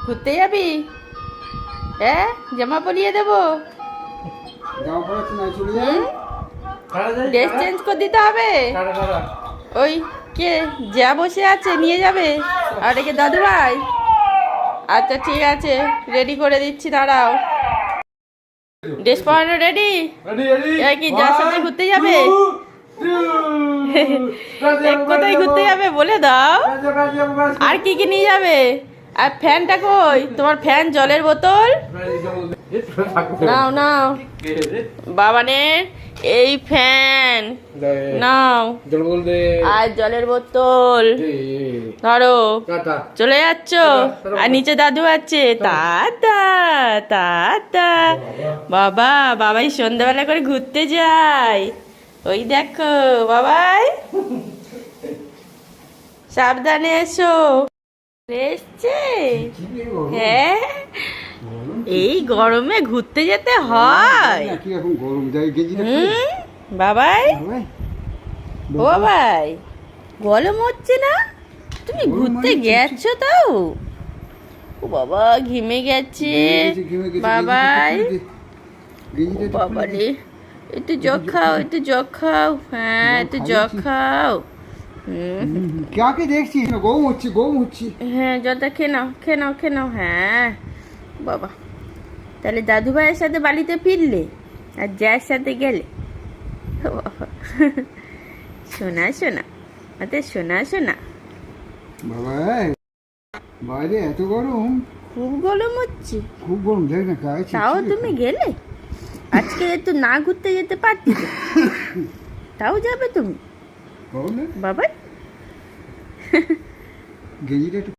ঘুরতে যাবি? হ্যাঁ, জামা পরিয়ে দেবো। ড্রেস চেঞ্জ করে দিতে হবে। ওই কে যা বসে আছে নিয়ে যাবে। আর একে দাদু ভাই। আচ্ছা ঠিক আছে, রেডি করে দিচ্ছি, দাঁড়াও। ড্রেস পরানো রেডি? কি যার সাথে ঘুরতে যাবে? কোথায় ঘুরতে যাবে বলে দাও। আর কি কি নিয়ে যাবে? আর ফ্যানটা কই তোমার? ফ্যান, জলের বোতল নাও নাও। বাবানের এই ফ্যান নাও, আর জলের বোতল ধরো। চলে যাচ্ছ? আর নিচে দাদু আছে। দাদা দাদা বাবা, বাবাই সন্ধ্যাবেলা করে ঘুরতে যায়। ওই দেখো বাবাই, সাবধানে এসো। এসছে? হ্যাঁ, এই গরমে ঘুরতে যেতে হয়। বাবাই, ও বাবাই, গরম হচ্ছে না? তুমি ঘুরতে গেছো তাও? ও বাবা, ঘেমে গেছে বাবাই। বাবা রে, একটু জগ খাও, একটু জগ খাও। হ্যাঁ, একটু জগ খাও। কাকে দেখছি? গরম হচ্ছে, গরম হচ্ছে। হ্যাঁ, জলটা খেয়ে নাও, খেয়ে নাও, খেয়ে নাও। হ্যাঁ বাবা, তাহলে দাদু ভাইয়ের সাথে বাড়িতে ফিরলে আর যার সাথে গেলে? শোনা শোনা, আচ্ছা শোনা শোনা। বাবা, বাইরে এত গরম, খুব গরম হচ্ছে। খুব গরম। দেখ না গায়ে তাও তুমি গেলে? আজকে একটু না ঘুরতে যেতে পারতি তো? তাও যাবে তুমি? গরম না বাবাই। গেঞ্জিটা একটু